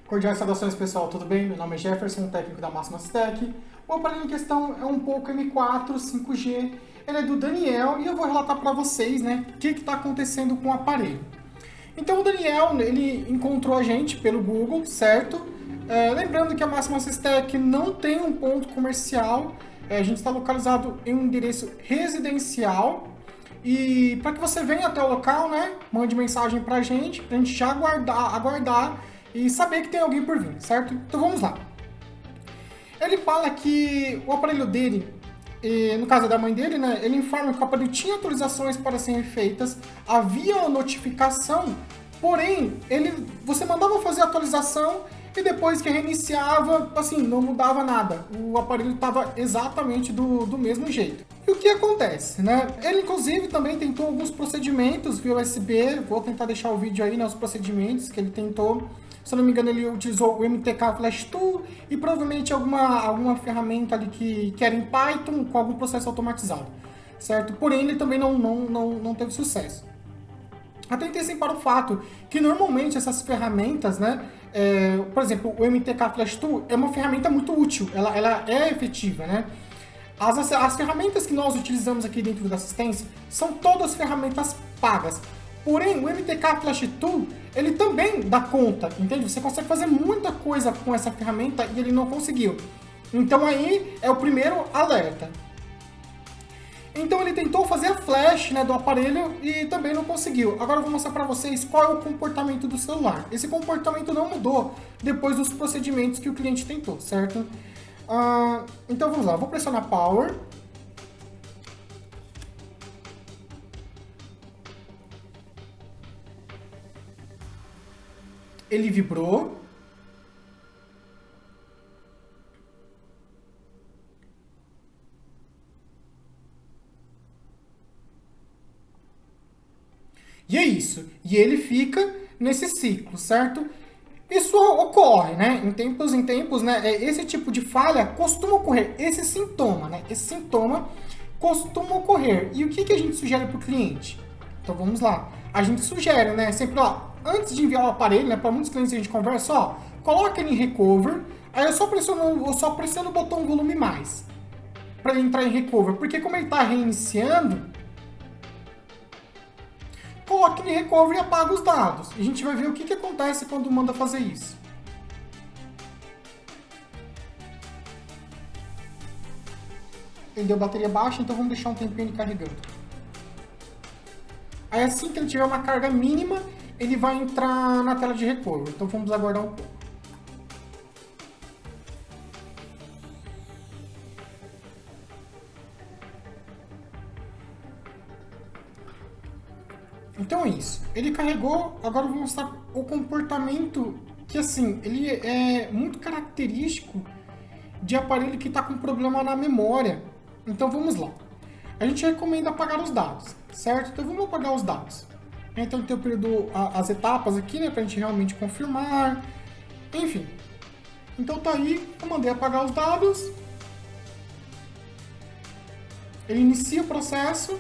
Cordiais saudações, pessoal, tudo bem? Meu nome é Jefferson, técnico da Máxima Tech. O aparelho em questão é um Poco M4 5G, ele é do Daniel e eu vou relatar para vocês, né, o que está acontecendo com o aparelho. Então o Daniel, ele encontrou a gente pelo Google, certo? Lembrando que a Máxima Tech não tem um ponto comercial, a gente está localizado em um endereço residencial. E para que você venha até o local, né, mande mensagem para a gente já aguardar e saber que tem alguém por vir, certo? Então vamos lá. Ele fala que o aparelho dele, no caso da mãe dele, né, ele informa que o aparelho tinha atualizações para serem feitas, havia notificação, porém, você mandava fazer a atualização e depois que reiniciava, assim, não mudava nada. O aparelho estava exatamente do mesmo jeito. E o que acontece, né? Ele, inclusive, também tentou alguns procedimentos via USB. Vou tentar deixar o vídeo aí, né? Os procedimentos que ele tentou. Se eu não me engano, ele utilizou o MTK Flash Tool e provavelmente alguma ferramenta ali que era em Python com algum processo automatizado, certo? Porém, ele também não teve sucesso. Atentem para o fato que normalmente essas ferramentas, né, por exemplo, o MTK Flash Tool é uma ferramenta muito útil, ela é efetiva, né? As ferramentas que nós utilizamos aqui dentro da assistência são todas ferramentas pagas. Porém, o MTK Flash Tool, ele também dá conta, entende? Você consegue fazer muita coisa com essa ferramenta e ele não conseguiu. Então aí é o primeiro alerta. Então ele tentou fazer a flash, né, do aparelho e também não conseguiu. Agora eu vou mostrar para vocês qual é o comportamento do celular. Esse comportamento não mudou depois dos procedimentos que o cliente tentou, certo? Então vamos lá, vou pressionar Power. Ele vibrou. E é isso. E ele fica nesse ciclo, certo? Isso ocorre, né? Em tempos, né? Esse tipo de falha costuma ocorrer. Esse sintoma, né? Esse sintoma costuma ocorrer. E o que a gente sugere para o cliente? Então vamos lá. A gente sugere, né? Sempre, ó, antes de enviar o aparelho, né? Para muitos clientes a gente conversa, ó, coloca ele em recover. Aí eu só pressiono o botão volume mais para ele entrar em recover, porque como ele está reiniciando, coloque em recover e apaga os dados. E a gente vai ver o que acontece quando manda fazer isso. Ele deu bateria baixa, então vamos deixar um tempinho ele carregando. Aí assim que ele tiver uma carga mínima, ele vai entrar na tela de recover. Então vamos aguardar um pouco. Então é isso. Ele carregou, agora eu vou mostrar o comportamento que, assim, ele é muito característico de aparelho que está com problema na memória. Então vamos lá. A gente recomenda apagar os dados, certo? Então vamos apagar os dados. Então tem o período, as etapas aqui, né, para a gente realmente confirmar. Enfim. Então tá aí, eu mandei apagar os dados. Ele inicia o processo.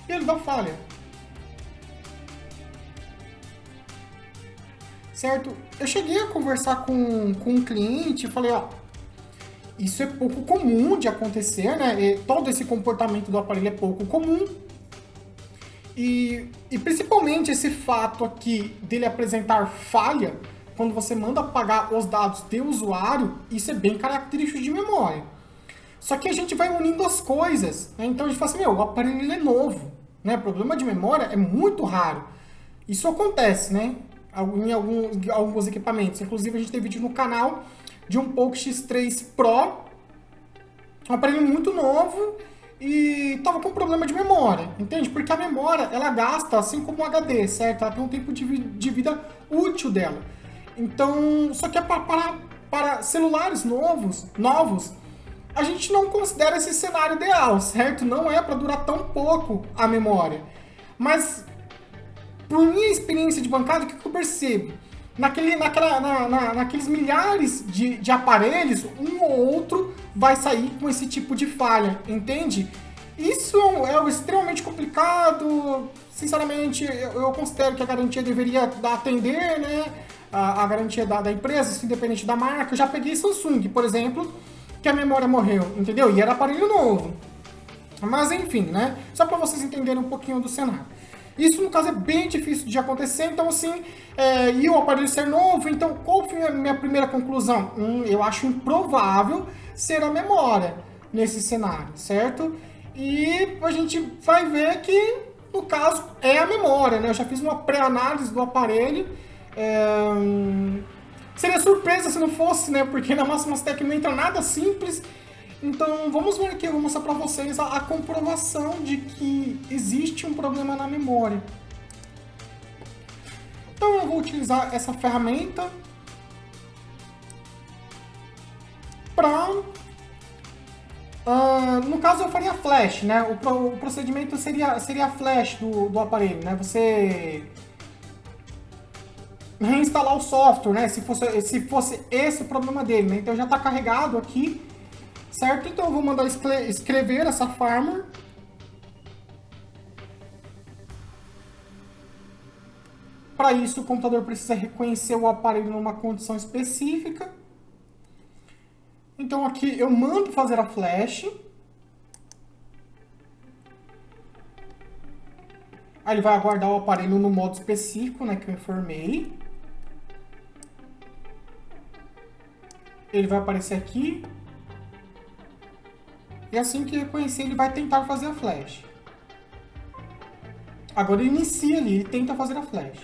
E ele dá falha. Certo? Eu cheguei a conversar com um cliente e falei, ó, isso é pouco comum de acontecer, né? E todo esse comportamento do aparelho é pouco comum. E principalmente esse fato aqui dele apresentar falha, quando você manda apagar os dados do usuário, isso é bem característico de memória. Só que a gente vai unindo as coisas, né? Então a gente fala assim, o aparelho ele é novo, né? Problema de memória é muito raro. Isso acontece, né? Em alguns equipamentos. Inclusive a gente tem vídeo no canal de um Poco X3 Pro, um aparelho muito novo e tava com problema de memória, entende? Porque a memória, ela gasta, assim como o HD, certo? Ela tem um tempo de vida útil dela. Então, só que para celulares novos, a gente não considera esse cenário ideal, certo? Não é para durar tão pouco a memória. Mas, por minha experiência de bancada, o que eu percebo? Naqueles milhares de aparelhos, um ou outro vai sair com esse tipo de falha, entende? Isso é algo extremamente complicado. Sinceramente, eu considero que a garantia deveria atender, né? A garantia da empresa, independente da marca. Eu já peguei Samsung, por exemplo, que a memória morreu, entendeu? E era aparelho novo. Mas enfim, né? Só para vocês entenderem um pouquinho do cenário. Isso, no caso, é bem difícil de acontecer, então assim, e o aparelho ser novo, então qual foi a minha primeira conclusão? Eu acho improvável ser a memória nesse cenário, certo? E a gente vai ver que, no caso, é a memória, né? Eu já fiz uma pré-análise do aparelho, seria surpresa se não fosse, né? Porque na Máximas Tech não entra nada simples. Então, vamos ver aqui, eu vou mostrar para vocês a comprovação de que existe um problema na memória. Então, eu vou utilizar essa ferramenta para... no caso, eu faria flash, né? O procedimento seria flash do aparelho, né? Você reinstalar o software, né? Se fosse esse o problema dele, né? Então, já está carregado aqui. Certo? Então eu vou mandar escrever essa farmer. Para isso o computador precisa reconhecer o aparelho numa condição específica. Então aqui eu mando fazer a flash. Aí ele vai aguardar o aparelho no modo específico, né, que eu informei. Ele vai aparecer aqui. E assim que reconhecer, ele vai tentar fazer a flash. Agora ele inicia ali, ele tenta fazer a flash.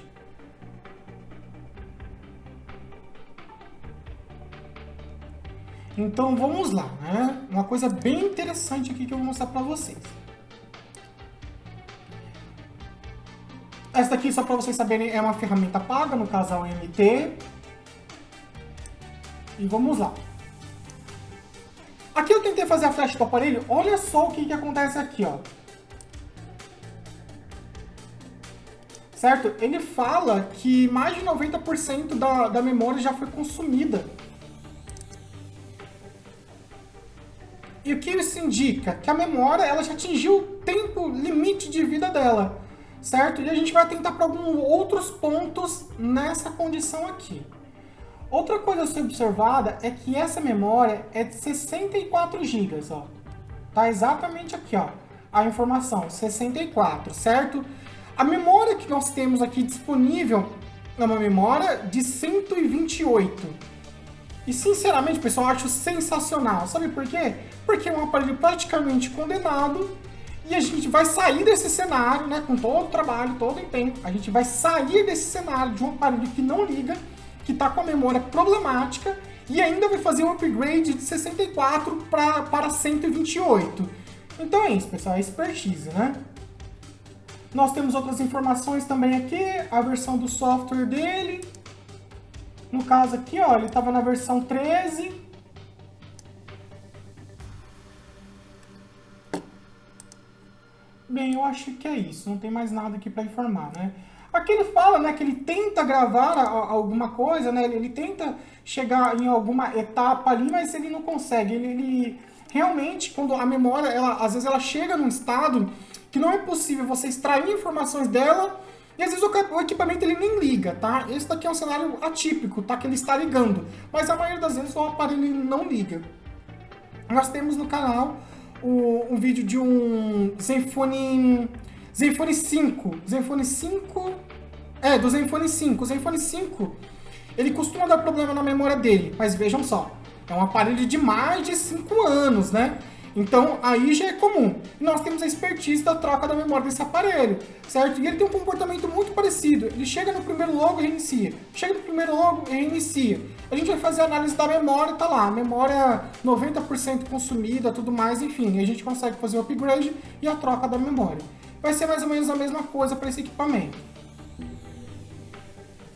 Então vamos lá, né? Uma coisa bem interessante aqui que eu vou mostrar para vocês. Essa daqui, só para vocês saberem, é uma ferramenta paga, no caso a OMT. E vamos lá. Aqui eu tentei fazer a flash do aparelho, olha só o que acontece aqui, ó. Certo? Ele fala que mais de 90% da memória já foi consumida. E o que isso indica? Que a memória ela já atingiu o tempo limite de vida dela, certo? E a gente vai tentar para alguns outros pontos nessa condição aqui. Outra coisa a ser observada é que essa memória é de 64 GB, ó. Tá exatamente aqui, ó, a informação, 64, certo? A memória que nós temos aqui disponível é uma memória de 128. E sinceramente, pessoal, eu acho sensacional. Sabe por quê? Porque é um aparelho praticamente condenado e a gente vai sair desse cenário, né, com todo o trabalho, todo o empenho. A gente vai sair desse cenário de um aparelho que não liga, que está com a memória problemática e ainda vai fazer um upgrade de 64 para 128. Então é isso, pessoal, é expertise, né? Nós temos outras informações também aqui, a versão do software dele. No caso aqui, ó, ele estava na versão 13. Bem, eu acho que é isso, não tem mais nada aqui para informar, né? Aqui ele fala, né, que ele tenta gravar alguma coisa, né, ele tenta chegar em alguma etapa ali, mas ele não consegue. Ele realmente, quando a memória, às vezes ela chega num estado que não é possível você extrair informações dela, e às vezes o equipamento ele nem liga, tá? Esse daqui é um cenário atípico, tá? Que ele está ligando, mas a maioria das vezes o aparelho ele não liga. Nós temos no canal um vídeo de um Zenfone 5. Zenfone 5... do Zenfone 5. O Zenfone 5, ele costuma dar problema na memória dele, mas vejam só, é um aparelho de mais de 5 anos, né? Então, aí já é comum. E nós temos a expertise da troca da memória desse aparelho, certo? E ele tem um comportamento muito parecido. Ele chega no primeiro logo e reinicia. Chega no primeiro logo e reinicia. A gente vai fazer a análise da memória, tá lá. A memória 90% consumida, tudo mais, enfim. A gente consegue fazer o upgrade e a troca da memória. Vai ser mais ou menos a mesma coisa para esse equipamento.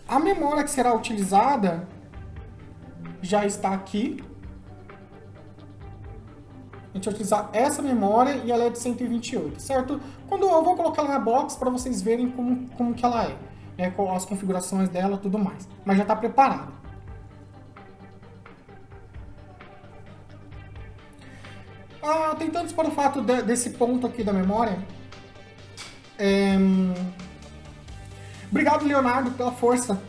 A memória que será utilizada já está aqui. A gente vai utilizar essa memória e ela é de 128, certo? Quando eu vou colocar ela na box para vocês verem como que ela é, com as configurações dela e tudo mais. Mas já está preparada. Tentando para o fato desse ponto aqui da memória. Obrigado, Leonardo, pela força.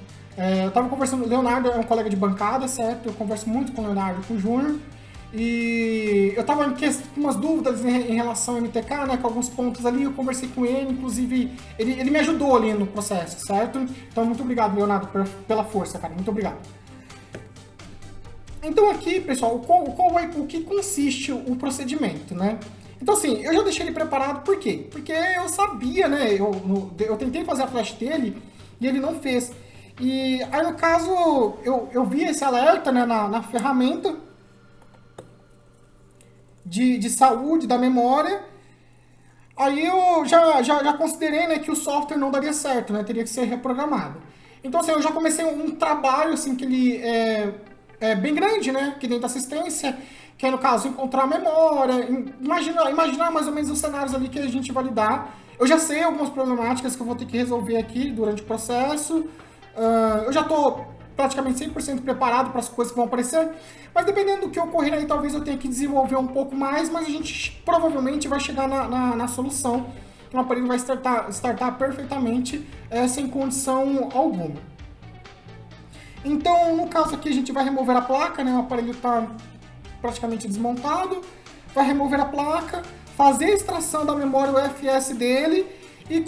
Eu estava conversando, o Leonardo é um colega de bancada, certo? Eu converso muito com o Leonardo, com o Júnior. E eu estava com umas dúvidas em relação ao MTK, né? Com alguns pontos ali, eu conversei com ele, inclusive ele me ajudou ali no processo, certo? Então, muito obrigado, Leonardo, pela força, cara. Muito obrigado. Então aqui, pessoal, o que consiste o procedimento, né? Então assim, eu já deixei ele preparado, por quê? Porque eu sabia, né? Eu tentei fazer a flash dele e ele não fez. E aí, no caso, eu vi esse alerta, né, na ferramenta de saúde da memória. Aí eu já considerei, né, que o software não daria certo, né? Teria que ser reprogramado. Então assim, eu já comecei um trabalho assim que ele é bem grande, né? Aqui dentro da assistência, que é, no caso, encontrar a memória, imaginar mais ou menos os cenários ali que a gente vai lidar. Eu já sei algumas problemáticas que eu vou ter que resolver aqui durante o processo. Eu já estou praticamente 100% preparado para as coisas que vão aparecer, mas dependendo do que ocorrer aí, talvez eu tenha que desenvolver um pouco mais, mas a gente provavelmente vai chegar na solução. O aparelho vai startar perfeitamente, sem condição alguma. Então, no caso aqui, a gente vai remover a placa, né? O aparelho está praticamente desmontado. Vai remover a placa, fazer a extração da memória UFS dele e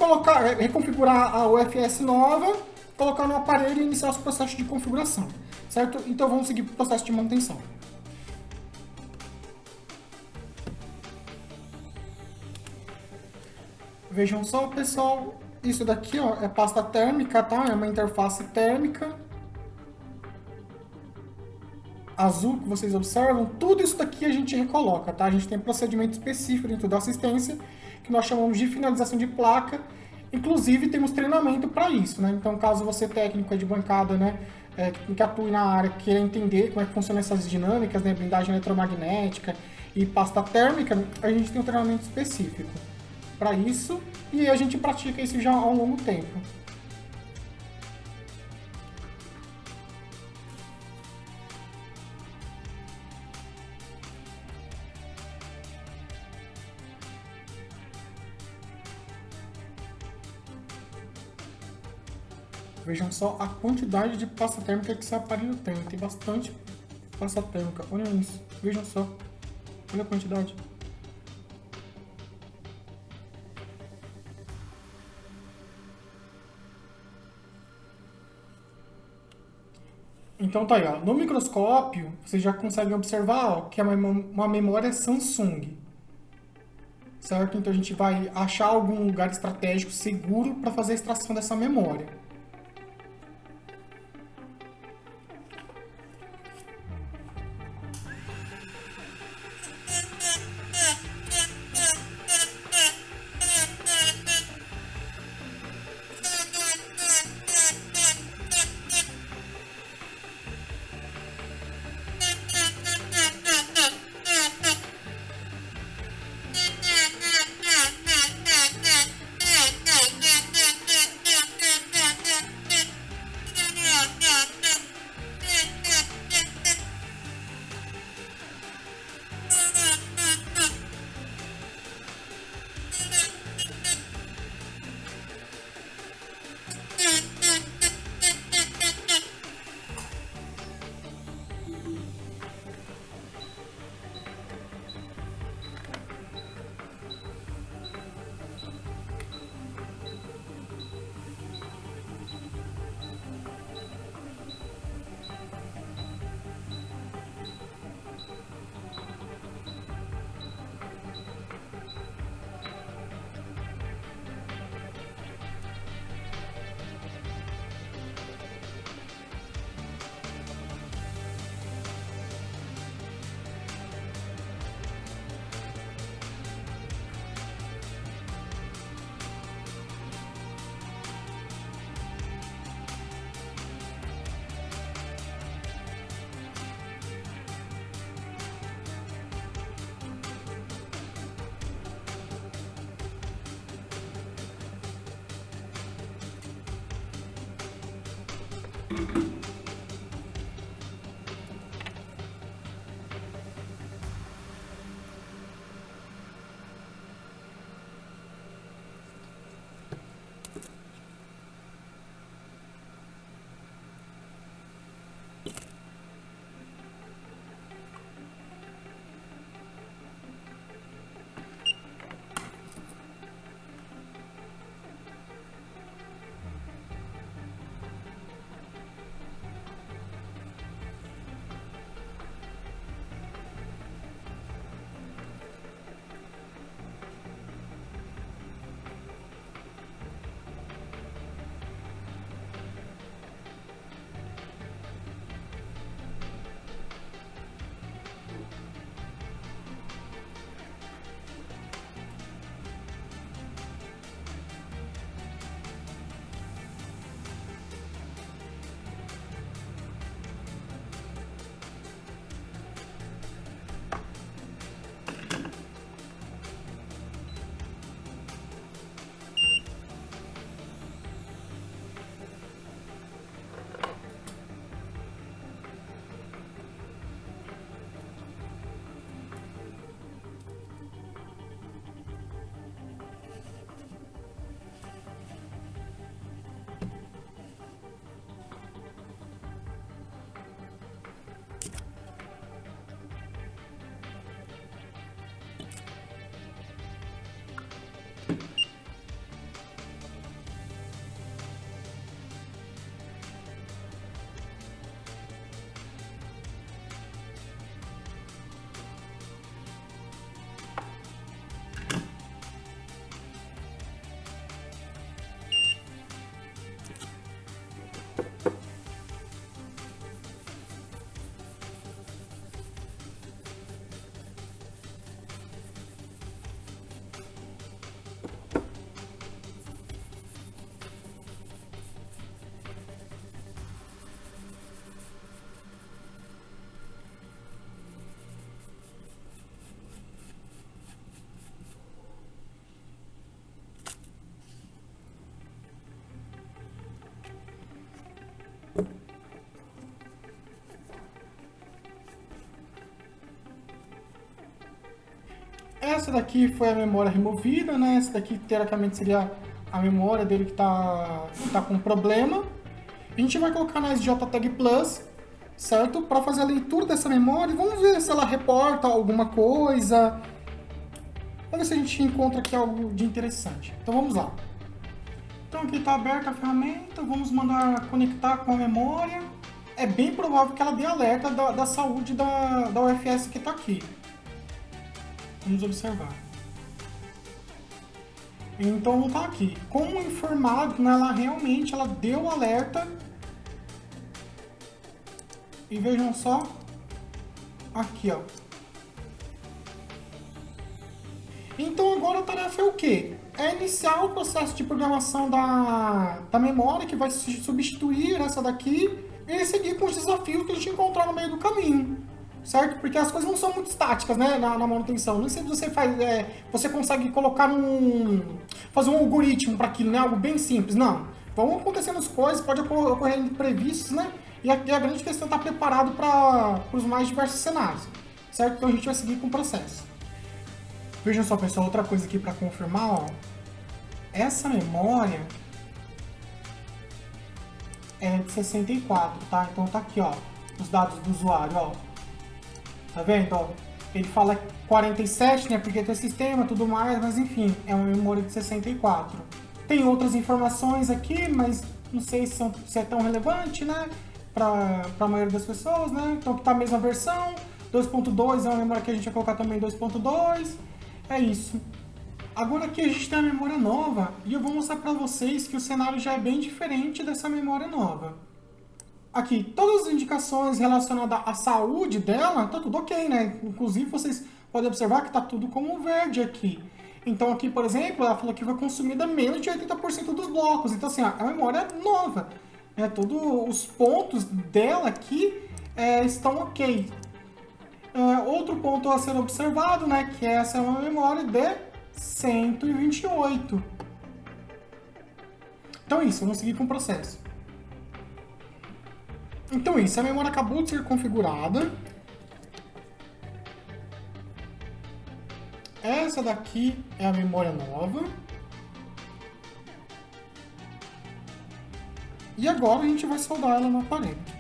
reconfigurar a UFS nova, colocar no aparelho e iniciar os processos de configuração, certo? Então, vamos seguir para o processo de manutenção. Vejam só, pessoal, isso daqui, ó, é pasta térmica, tá? É uma interface térmica azul que vocês observam, tudo isso daqui a gente recoloca, tá? A gente tem procedimento específico dentro da assistência, que nós chamamos de finalização de placa, inclusive temos treinamento para isso, né? Então, caso você técnico de bancada, né, que atue na área, queira entender como é que funcionam essas dinâmicas, né, blindagem eletromagnética e pasta térmica, a gente tem um treinamento específico para isso e a gente pratica isso já há um longo tempo. Vejam só a quantidade de pasta térmica que esse aparelho tem. Tem bastante pasta térmica. Olha isso. Vejam só. Olha a quantidade. Então tá aí, ó. No microscópio, vocês já conseguem observar, ó, que é uma memória Samsung. Certo? Então a gente vai achar algum lugar estratégico seguro para fazer a extração dessa memória. Essa daqui foi a memória removida, né? Essa daqui, teoricamente, seria a memória dele que tá com problema. A gente vai colocar na SJTAG Plus, certo? Para fazer a leitura dessa memória. Vamos ver se ela reporta alguma coisa. Vamos ver se a gente encontra aqui algo de interessante. Então vamos lá. Então aqui está aberta a ferramenta, vamos mandar conectar com a memória. É bem provável que ela dê alerta da saúde da UFS que está aqui. Vamos observar. Então está aqui. Como informado, né, ela realmente deu alerta. E vejam só. Aqui, ó. Então agora a tarefa é o quê? É iniciar o processo de programação da memória, que vai substituir essa daqui, e seguir com os desafios que a gente encontrar no meio do caminho, certo? Porque as coisas não são muito estáticas, né, na manutenção. Não sei se você faz, você consegue colocar fazer um algoritmo para aquilo, né, algo bem simples. Não, vão acontecendo as coisas, pode ocorrer imprevistos, né? E a grande questão é estar preparado para os mais diversos cenários, certo? Então a gente vai seguir com o processo. Vejam só, pessoal, outra coisa aqui para confirmar, ó. Essa memória é de 64, tá? Então tá aqui, ó, os dados do usuário, ó. Tá vendo, ó? Ele fala 47, né, porque tem sistema e tudo mais, mas enfim, é uma memória de 64. Tem outras informações aqui, mas não sei se é tão relevante, né, para a maioria das pessoas, né? Então aqui tá a mesma versão, 2.2 é uma memória que a gente vai colocar também 2.2. É isso. Agora aqui a gente tem a memória nova e eu vou mostrar para vocês que o cenário já é bem diferente dessa memória nova. Aqui, todas as indicações relacionadas à saúde dela, tá tudo ok, né? Inclusive vocês podem observar que tá tudo como verde aqui. Então aqui, por exemplo, ela falou que foi consumida menos de 80% dos blocos. Então assim, ó, é uma memória nova. Todos os pontos dela aqui estão ok. Outro ponto a ser observado, né, que essa é uma memória de 128. Então isso, vamos seguir com o processo. Então isso, a memória acabou de ser configurada. Essa daqui é a memória nova. E agora a gente vai soldar ela no aparelho.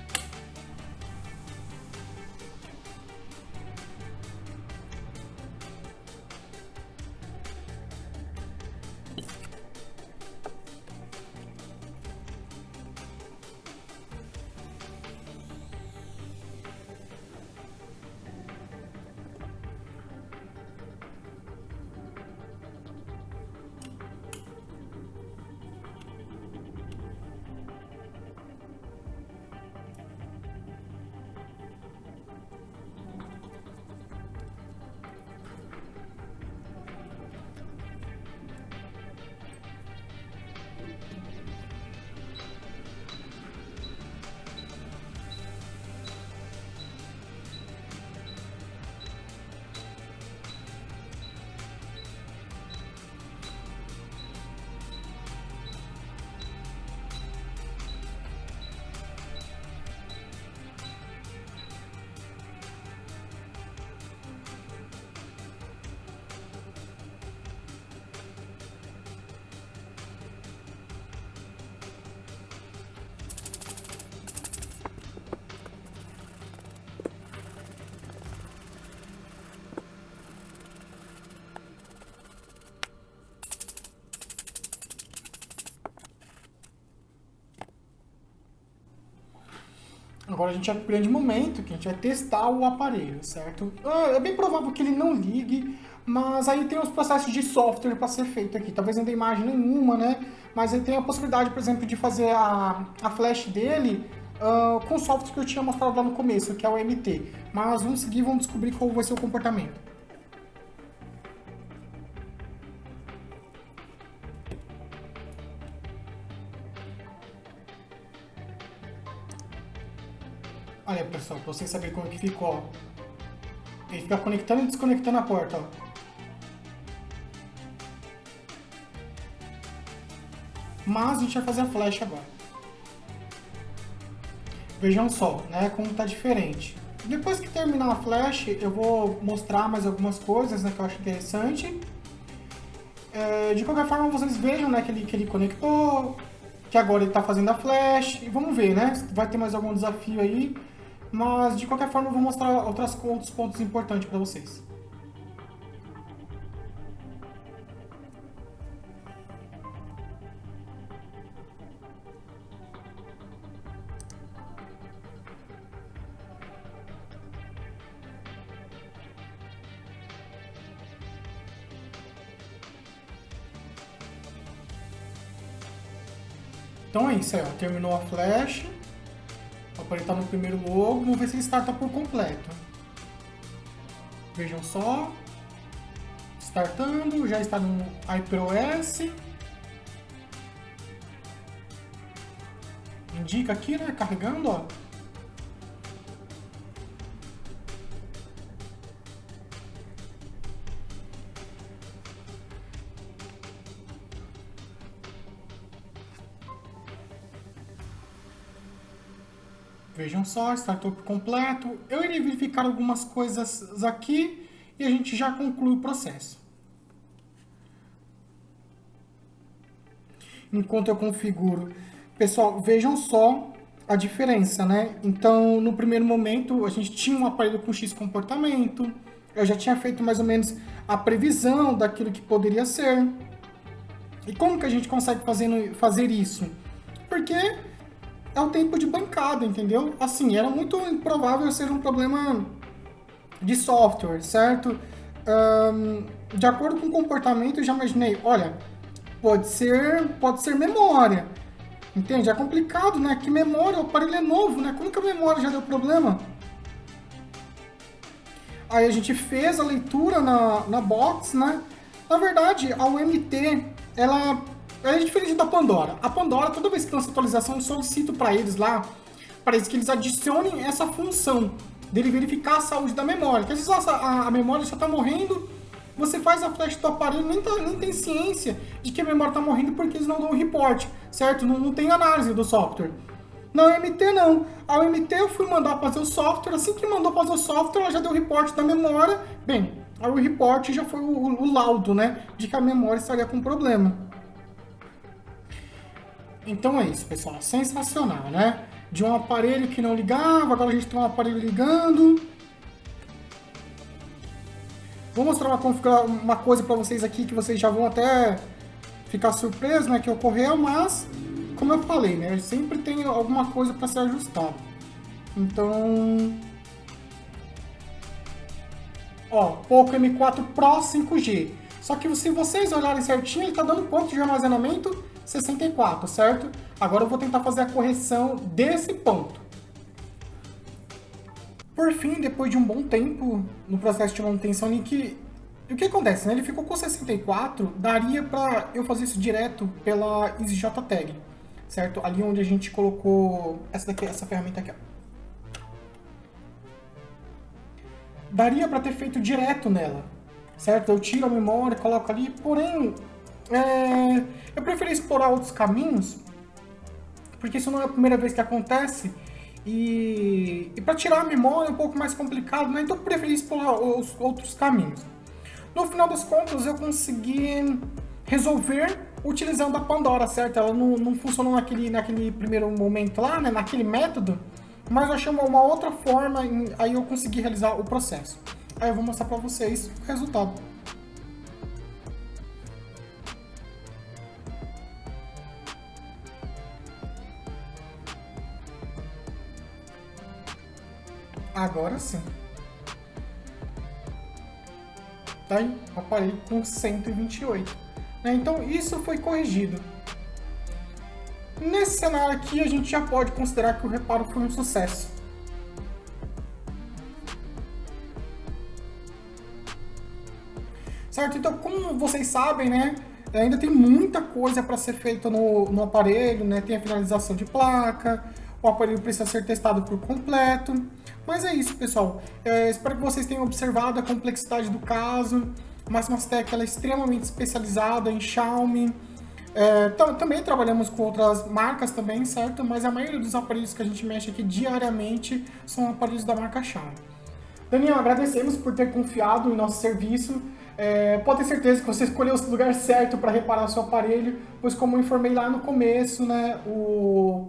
Agora a gente vai para o grande momento que a gente vai testar o aparelho, certo? É bem provável que ele não ligue, mas aí tem os processos de software para ser feito aqui. Talvez não dê imagem nenhuma, né? Mas aí tem a possibilidade, por exemplo, de fazer a flash dele com o software que eu tinha mostrado lá no começo, que é o MT. Mas vamos seguir e vamos descobrir qual vai ser o comportamento. Olha, pessoal, pra vocês saberem como é que ficou, ó. Ele fica conectando e desconectando a porta, ó. Mas a gente vai fazer a flash agora. Vejam só, né, como tá diferente. Depois que terminar a flash, eu vou mostrar mais algumas coisas, né, que eu acho interessante. De qualquer forma, vocês vejam, né, que ele conectou, que agora ele está fazendo a flash. E vamos ver, né, vai ter mais algum desafio aí. Mas, de qualquer forma, eu vou mostrar outros pontos importantes para vocês. Então é isso aí, ó. Terminou a flash. Vou apertar no primeiro logo. Vamos ver se ele starta por completo. Vejam só. Startando, já está no HyperOS. Indica aqui, né? Carregando, ó. Vejam só, startou por completo. Eu irei verificar algumas coisas aqui e a gente já conclui o processo. Enquanto eu configuro. Pessoal, vejam só a diferença, né? Então, no primeiro momento, a gente tinha um aparelho com X comportamento. Eu já tinha feito mais ou menos a previsão daquilo que poderia ser. E como que a gente consegue fazer isso? Porque é o tempo de bancada, entendeu? Assim, era muito improvável ser um problema de software, certo? De acordo com o comportamento, eu já imaginei, olha, pode ser memória, entende? É complicado, né? Que memória, o aparelho é novo, né? Como que a memória já deu problema? Aí a gente fez a leitura na box, né? Na verdade, a UMT, ela é diferente da Pandora. A Pandora, toda vez que lança atualização, eu solicito para eles lá, parece que eles adicionem essa função dele verificar a saúde da memória. Que às vezes a memória já está morrendo, você faz a flash do aparelho, nem tem ciência de que a memória está morrendo porque eles não dão um report, certo? Não tem análise do software. Na UMT não. A UMT eu fui mandar fazer o software, assim que mandou fazer o software, ela já deu o report da memória. Bem, aí o report já foi o laudo, né, de que a memória estaria com problema. Então é isso, pessoal. Sensacional, né? De um aparelho que não ligava, agora a gente tem um aparelho ligando. Vou mostrar uma coisa para vocês aqui que vocês já vão até ficar surpresos, né, que ocorreu, mas, como eu falei, né, sempre tem alguma coisa para ser ajustada. Então, ó, Poco M4 Pro 5G. Só que se vocês olharem certinho, ele está dando ponto de armazenamento 64, certo? Agora eu vou tentar fazer a correção desse ponto. Por fim, depois de um bom tempo no processo de manutenção, o que acontece, né? Ele ficou com 64, daria para eu fazer isso direto pela EasyJ Tag, certo? Ali onde a gente colocou essa ferramenta aqui, ó. Daria para ter feito direto nela, certo? Eu tiro a memória, coloco ali, porém, eu preferi explorar outros caminhos, porque isso não é a primeira vez que acontece, e para tirar a memória é um pouco mais complicado, né? Então eu preferi explorar os outros caminhos. No final das contas, eu consegui resolver utilizando a Pandora, certo? Ela não funcionou naquele primeiro momento lá, né? Naquele método, mas eu achei uma outra forma, aí eu consegui realizar o processo. Aí eu vou mostrar para vocês o resultado. Agora sim. Tá aí, o aparelho com 128. Né? Então isso foi corrigido. Nesse cenário aqui, a gente já pode considerar que o reparo foi um sucesso. Certo? Então, como vocês sabem, né, ainda tem muita coisa para ser feita no aparelho, né? Tem a finalização de placa, o aparelho precisa ser testado por completo. Mas é isso, pessoal. Espero que vocês tenham observado a complexidade do caso. A Máximas Tech ela é extremamente especializada em Xiaomi. Também trabalhamos com outras marcas também, certo? Mas a maioria dos aparelhos que a gente mexe aqui diariamente são aparelhos da marca Xiaomi. Daniel, agradecemos por ter confiado em nosso serviço. Pode ter certeza que você escolheu o lugar certo para reparar o seu aparelho, pois como eu informei lá no começo, né,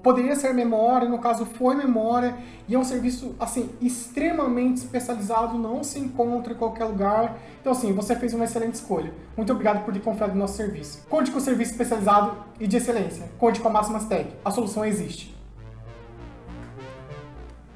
poderia ser memória, no caso foi memória, e é um serviço assim extremamente especializado, não se encontra em qualquer lugar. Então assim, você fez uma excelente escolha. Muito obrigado por ter confiado no nosso serviço. Conte com o serviço especializado e de excelência. Conte com a Máximas Tech. A solução existe.